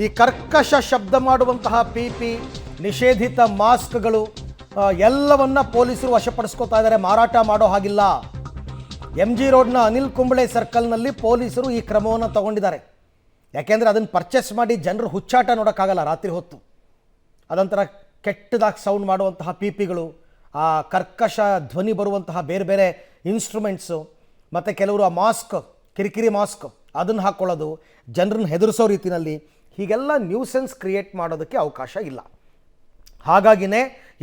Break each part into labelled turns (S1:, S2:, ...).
S1: ಈ ಕರ್ಕಶ ಶಬ್ದ ಮಾಡುವಂತಹ ಪಿ ನಿಷೇಧಿತ ಮಾಸ್ಕ್ಗಳು ಎಲ್ಲವನ್ನ ಪೊಲೀಸರು ವಶಪಡಿಸ್ಕೋತಾ ಇದ್ದಾರೆ. ಮಾರಾಟ ಮಾಡೋ ಹಾಗಿಲ್ಲ. MG ರೋಡ್ನ ಅನಿಲ್ ಕುಂಬಳೆ ಸರ್ಕಲ್ನಲ್ಲಿ ಪೊಲೀಸರು ಈ ಕ್ರಮವನ್ನು ತಗೊಂಡಿದ್ದಾರೆ. ಯಾಕೆಂದರೆ ಅದನ್ನು ಪರ್ಚೇಸ್ ಮಾಡಿ ಜನರು ಹುಚ್ಚಾಟ ನೋಡೋಕ್ಕಾಗಲ್ಲ ರಾತ್ರಿ ಹೊತ್ತು. ಅದೊಂಥರ ಕೆಟ್ಟದಾಗಿ ಸೌಂಡ್ ಮಾಡುವಂತಹ ಪಿಗಳು, ಆ ಕರ್ಕಶ ಧ್ವನಿ ಬರುವಂತಹ ಬೇರೆ ಬೇರೆ ಇನ್ಸ್ಟ್ರೂಮೆಂಟ್ಸು, ಮತ್ತು ಕೆಲವರು ಆ ಮಾಸ್ಕ್, ಕಿರಿಕಿರಿ ಮಾಸ್ಕ್ ಅದನ್ನು ಹಾಕ್ಕೊಳ್ಳೋದು, ಜನರನ್ನು ಹೆದರಿಸೋ ರೀತಿಯಲ್ಲಿ, ಹೀಗೆಲ್ಲ ನ್ಯೂಸೆನ್ಸ್ ಕ್ರಿಯೇಟ್ ಮಾಡೋದಕ್ಕೆ ಅವಕಾಶ ಇಲ್ಲ. ಹಾಗಾಗಿನೇ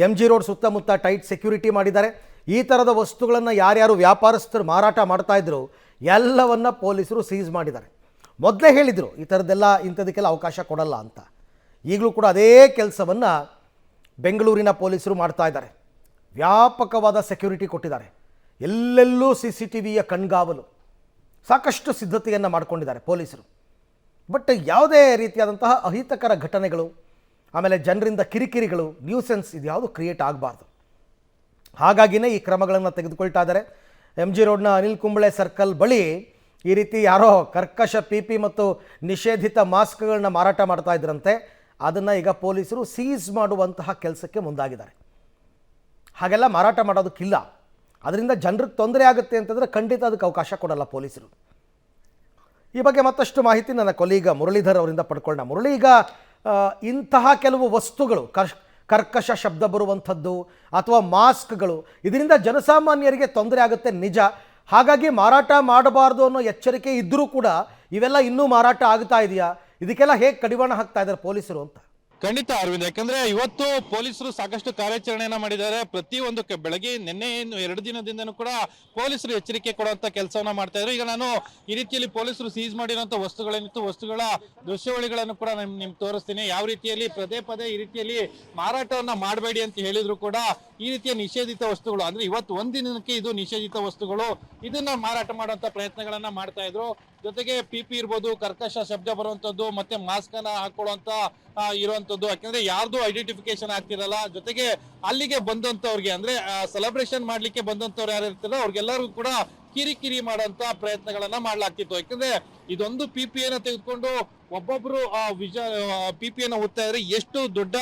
S1: MG ರೋಡ್ ಸುತ್ತಮುತ್ತ ಟೈಟ್ ಸೆಕ್ಯೂರಿಟಿ ಮಾಡಿದ್ದಾರೆ. ಈ ಥರದ ವಸ್ತುಗಳನ್ನು ಯಾರ್ಯಾರು ವ್ಯಾಪಾರಸ್ಥರು ಮಾರಾಟ ಮಾಡ್ತಾಯಿದ್ರು ಎಲ್ಲವನ್ನ ಪೊಲೀಸರು ಸೀಸ್ ಮಾಡಿದ್ದಾರೆ. ಮೊದಲೇ ಹೇಳಿದರು ಈ ಥರದ್ದೆಲ್ಲ ಇಂಥದಕ್ಕೆಲ್ಲ ಅವಕಾಶ ಕೊಡಲ್ಲ ಅಂತ. ಈಗಲೂ ಕೂಡ ಅದೇ ಕೆಲಸವನ್ನು ಬೆಂಗಳೂರಿನ ಪೊಲೀಸರು ಮಾಡ್ತಾ ಇದ್ದಾರೆ. ವ್ಯಾಪಕವಾದ ಸೆಕ್ಯೂರಿಟಿ ಕೊಟ್ಟಿದ್ದಾರೆ. ಎಲ್ಲೆಲ್ಲೂ CCTVಯ ಕಣ್ಗಾವಲು, ಸಾಕಷ್ಟು ಸಿದ್ಧತೆಯನ್ನು ಮಾಡಿಕೊಂಡಿದ್ದಾರೆ ಪೊಲೀಸರು. ಬಟ್ ಯಾವುದೇ ರೀತಿಯಾದಂತಹ ಅಹಿತಕರ ಘಟನೆಗಳು, ಆಮೇಲೆ ಜನರಿಂದ ಕಿರಿಕಿರಿಗಳು, ನ್ಯೂಸೆನ್ಸ್ ಇದ್ಯಾವುದು ಕ್ರಿಯೇಟ್ ಆಗಬಾರ್ದು. ಹಾಗಾಗಿನೇ ಈ ಕ್ರಮಗಳನ್ನು ತೆಗೆದುಕೊಳ್ತಾ ಇದ್ದಾರೆ. MG ರೋಡ್ನ ಅನಿಲ್ ಕುಂಬಳೆ ಸರ್ಕಲ್ ಬಳಿ ಈ ರೀತಿ ಯಾರೋ ಕರ್ಕಶ ಪಿ ಮತ್ತು ನಿಷೇಧಿತ ಮಾಸ್ಕ್ಗಳನ್ನ ಮಾರಾಟ ಮಾಡ್ತಾ ಇದ್ರಂತೆ. ಅದನ್ನು ಈಗ ಪೊಲೀಸರು ಸೀಸ್ ಮಾಡುವಂತಹ ಕೆಲಸಕ್ಕೆ ಮುಂದಾಗಿದ್ದಾರೆ. ಹಾಗೆಲ್ಲ ಮಾರಾಟ ಮಾಡೋದಕ್ಕಿಲ್ಲ. ಅದರಿಂದ ಜನರಿಗೆ ತೊಂದರೆ ಆಗುತ್ತೆ ಅಂತಂದರೆ ಖಂಡಿತ ಅದಕ್ಕೆ ಅವಕಾಶ ಕೊಡಲ್ಲ ಪೊಲೀಸರು. ಈ ಬಗ್ಗೆ ಮತ್ತಷ್ಟು ಮಾಹಿತಿ ನನ್ನ ಕೊಲೀಗ ಮುರಳೀಧರ್ ಅವರಿಂದ ಪಡ್ಕೊಳ್ಳೋಣ. ಮುರಳಿ, ಈಗ ಇಂತಹ ಕೆಲವು ವಸ್ತುಗಳು ಕರ್ಕಶ ಶಬ್ದ ಬರುವಂಥದ್ದು ಅಥವಾ ಮಾಸ್ಕ್ಗಳು, ಇದರಿಂದ ಜನಸಾಮಾನ್ಯರಿಗೆ ತೊಂದರೆ ಆಗುತ್ತೆ ನಿಜ. ಹಾಗಾಗಿ ಮಾರಾಟ ಮಾಡಬಾರ್ದು ಅನ್ನೋ ಎಚ್ಚರಿಕೆ ಇದ್ದರೂ ಕೂಡ ಇವೆಲ್ಲ ಇನ್ನೂ ಮಾರಾಟ ಆಗ್ತಾ ಇದೆಯಾ? ಇದಕ್ಕೆಲ್ಲ ಹೇಗೆ ಕಡಿವಾಣ ಹಾಕ್ತಾ ಇದ್ದಾರೆ ಪೊಲೀಸರು ಅಂತ?
S2: ಖಂಡಿತ ಅರವಿಂದ್, ಯಾಕಂದ್ರೆ ಇವತ್ತು ಪೊಲೀಸರು ಸಾಕಷ್ಟು ಕಾರ್ಯಾಚರಣೆಯನ್ನ ಮಾಡಿದ್ದಾರೆ. ಪ್ರತಿಯೊಂದು ಬೆಳಗ್ಗೆ ನಿನ್ನೆ 2 ದಿನದಿಂದನೂ ಕೂಡ ಪೊಲೀಸರು ಎಚ್ಚರಿಕೆ ಕೊಡುವಂತ ಕೆಲಸವನ್ನ ಮಾಡ್ತಾ ಇದ್ರು. ಈಗ ನಾನು ಈ ರೀತಿಯಲ್ಲಿ ಪೊಲೀಸರು ಸೀಸ್ ಮಾಡಿರುವಂತ ವಸ್ತುಗಳೇನಿತ್ತು, ವಸ್ತುಗಳ ದೃಶ್ಯಾವಳಿಗಳನ್ನು ಕೂಡ ನಿಮ್ಗೆ ತೋರಿಸ್ತೀನಿ. ಯಾವ ರೀತಿಯಲ್ಲಿ ಪದೇ ಈ ರೀತಿಯಲ್ಲಿ ಮಾರಾಟವನ್ನ ಮಾಡಬೇಡಿ ಅಂತ ಹೇಳಿದ್ರು ಕೂಡ ಈ ರೀತಿಯ ನಿಷೇಧಿತ ವಸ್ತುಗಳು, ಅಂದ್ರೆ ಇವತ್ತು ಒಂದಿನಕ್ಕೆ ಇದು ನಿಷೇಧಿತ ವಸ್ತುಗಳು, ಇದನ್ನ ಮಾರಾಟ ಮಾಡುವಂತ ಪ್ರಯತ್ನಗಳನ್ನ ಮಾಡ್ತಾ ಇದ್ರು. ಜೊತೆಗೆ ಪಿ ಇರ್ಬೋದು, ಕರ್ಕಶ ಶಬ್ದ ಬರುವಂತದ್ದು, ಮತ್ತೆ ಮಾಸ್ಕ್ ಅನ್ನ ಹಾಕೊಳ್ಳುವಂತ ಇರುವಂತದ್ದು. ಯಾಕಂದ್ರೆ ಯಾರ್ದು ಐಡೆಂಟಿಫಿಕೇಶನ್ ಆಗ್ತಿರಲ್ಲ. ಜೊತೆಗೆ ಅಲ್ಲಿಗೆ ಬಂದಂತವ್ರಿಗೆ, ಅಂದ್ರೆ ಸೆಲೆಬ್ರೇಷನ್ ಮಾಡ್ಲಿಕ್ಕೆ ಬಂದಂತವ್ರು ಯಾರು ಇರ್ತಾರೋ ಅವ್ರಿಗೆಲ್ಲರಿಗೂ ಕೂಡ ಕಿರಿಕಿರಿ ಮಾಡುವಂತ ಪ್ರಯತ್ನಗಳನ್ನ ಮಾಡ್ಲಾಗ್ತಿತ್ತು. ಯಾಕಂದ್ರೆ ಇದೊಂದು ಪಿಪಿಯನ್ನು ತೆಗೆದುಕೊಂಡು ಒಬ್ಬೊಬ್ರು ಪಿಪಿಯನ್ನು ಓದ್ತಾ ಇದ್ರೆ ಎಷ್ಟು ದೊಡ್ಡ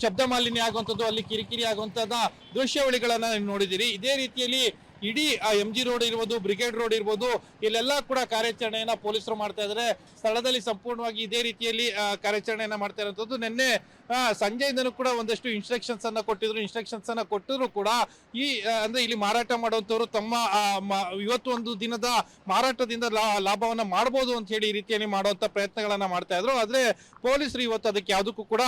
S2: ಶಬ್ದ ಮಾಲಿನ್ಯ ಆಗುವಂಥದ್ದು, ಅಲ್ಲಿ ಕಿರಿಕಿರಿ ಆಗುವಂತದ ದೃಶ್ಯಾವಳಿಗಳನ್ನ ನೋಡಿದಿರಿ. ಇದೇ ರೀತಿಯಲ್ಲಿ ಇಡೀ MG ರೋಡ್ ಇರ್ಬೋದು, ಬ್ರಿಗೇಡ್ ರೋಡ್ ಇರ್ಬೋದು, ಇಲ್ಲೆಲ್ಲ ಕೂಡ ಕಾರ್ಯಾಚರಣೆಯನ್ನ ಪೊಲೀಸರು ಮಾಡ್ತಾ ಇದ್ದಾರೆ. ಸ್ಥಳದಲ್ಲಿ ಸಂಪೂರ್ಣವಾಗಿ ಇದೇ ರೀತಿಯಲ್ಲಿ ಕಾರ್ಯಾಚರಣೆಯನ್ನ ಮಾಡ್ತಾ ಇರುವಂತದ್ದು. ನಿನ್ನೆ ಸಂಜೆಯಿಂದನೂ ಕೂಡ ಒಂದಷ್ಟು ಇನ್ಸ್ಟ್ರಕ್ಷನ್ಸ್ ಅನ್ನ ಕೊಟ್ಟಿದ್ರು ಕೂಡ ಈ ಅಂದ್ರೆ ಇಲ್ಲಿ ಮಾರಾಟ ಮಾಡುವಂತವ್ರು ತಮ್ಮ ಇವತ್ತು ಒಂದು ದಿನದ ಮಾರಾಟದಿಂದ ಲಾಭವನ್ನ ಮಾಡಬಹುದು ಅಂತ ಹೇಳಿ ಈ ರೀತಿಯಲ್ಲಿ ಮಾಡುವಂತ ಪ್ರಯತ್ನಗಳನ್ನ ಮಾಡ್ತಾ ಇದ್ರು. ಆದ್ರೆ ಪೊಲೀಸರು ಇವತ್ತು ಅದಕ್ಕೆ ಯಾವುದಕ್ಕೂ ಕೂಡ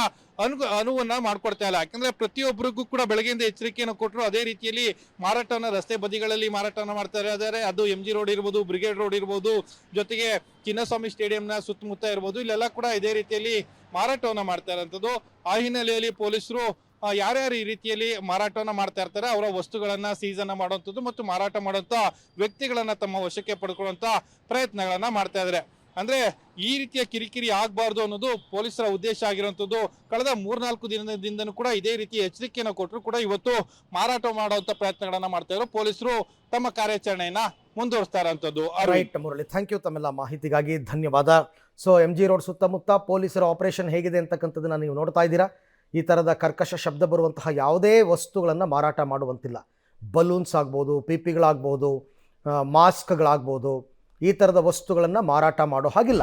S2: ಅನುವನ್ನ ಮಾಡ್ಕೊಡ್ತಾ ಇಲ್ಲ. ಯಾಕಂದ್ರೆ ಪ್ರತಿಯೊಬ್ಬರಿಗೂ ಕೂಡ ಬೆಳಗ್ಗೆಯಿಂದ ಎಚ್ಚರಿಕೆಯನ್ನು ಕೊಟ್ಟರು. ಅದೇ ರೀತಿಯಲ್ಲಿ ಮಾರಾಟವನ್ನ ರಸ್ತೆ ಬದಿಗಳಲ್ಲಿ ಮಾರಾಟವನ್ನ ಮಾಡ್ತಾ ಇದ್ದಾರೆ. ಅದು MG ರೋಡ್ ಇರ್ಬೋದು, ಬ್ರಿಗೇಡ್ ರೋಡ್ ಇರ್ಬೋದು, ಜೊತೆಗೆ ಚಿನ್ನಸ್ವಾಮಿ ಸ್ಟೇಡಿಯಂನ ಸುತ್ತಮುತ್ತ ಇರ್ಬೋದು, ಇಲ್ಲೆಲ್ಲ ಕೂಡ ಇದೇ ರೀತಿಯಲ್ಲಿ ಮಾರಾಟವನ್ನ ಮಾಡ್ತಾ ಇರೋಂಥದ್ದು. ಆ ಹಿನ್ನೆಲೆಯಲ್ಲಿ ಪೊಲೀಸರು ಯಾರ್ಯಾರು ಈ ರೀತಿಯಲ್ಲಿ ಮಾರಾಟವನ್ನ ಮಾಡ್ತಾ ಇರ್ತಾರೆ ಅವರ ವಸ್ತುಗಳನ್ನ ಸೀಸ್ ಅನ್ನ ಮಾಡುವಂಥದ್ದು ಮತ್ತು ಮಾರಾಟ ಮಾಡುವಂತ ವ್ಯಕ್ತಿಗಳನ್ನ ತಮ್ಮ ವಶಕ್ಕೆ ಪಡ್ಕೊಳ್ಳುವಂತ ಪ್ರಯತ್ನಗಳನ್ನ ಮಾಡ್ತಾ ಇದ್ದಾರೆ. ಅಂದ್ರೆ ಈ ರೀತಿಯ ಕಿರಿಕಿರಿ ಆಗಬಾರ್ದು ಅನ್ನೋದು ಪೊಲೀಸರ ಉದ್ದೇಶ ಆಗಿರುವಂತದ್ದು. ಕಳೆದ 3-4 ದಿನದಿಂದನೂ ಕೂಡ ಇದೇ ರೀತಿ ಎಚ್ಚರಿಕೆಯನ್ನು ಕೊಟ್ಟರು ಕೂಡ ಇವತ್ತು ಮಾರಾಟ ಮಾಡುವಂತ ಪ್ರಯತ್ನಗಳನ್ನ ಮಾಡ್ತಾ ಇದ್ರು. ಪೊಲೀಸರು ತಮ್ಮ ಕಾರ್ಯಾಚರಣೆಯನ್ನ ಮುಂದುವರಿಸ್ತಾ ಇರುವಂತದ್ದು.
S1: Right Murali, thank you. ತಮ್ಮೆಲ್ಲ ಮಾಹಿತಿಗಾಗಿ ಧನ್ಯವಾದ. ಸೊ MG ರೋಡ್ ಸುತ್ತಮುತ್ತ ಪೊಲೀಸರ ಆಪರೇಷನ್ ಹೇಗಿದೆ ಅಂತಕ್ಕಂಥದ್ದನ್ನ ನೀವು ನೋಡ್ತಾ ಇದ್ದೀರಾ. ಈ ಥರದ ಕರ್ಕಶ ಶಬ್ದ ಬರುವಂತಹ ಯಾವುದೇ ವಸ್ತುಗಳನ್ನು ಮಾರಾಟ ಮಾಡುವಂತಿಲ್ಲ. ಬಲೂನ್ಸ್ ಆಗ್ಬೋದು, ಪಿಪಿಗಳಾಗ್ಬೋದು, ಮಾಸ್ಕ್ಗಳಾಗ್ಬೋದು, ಈ ಥರದ ವಸ್ತುಗಳನ್ನು ಮಾರಾಟ ಮಾಡೋ ಹಾಗಿಲ್ಲ.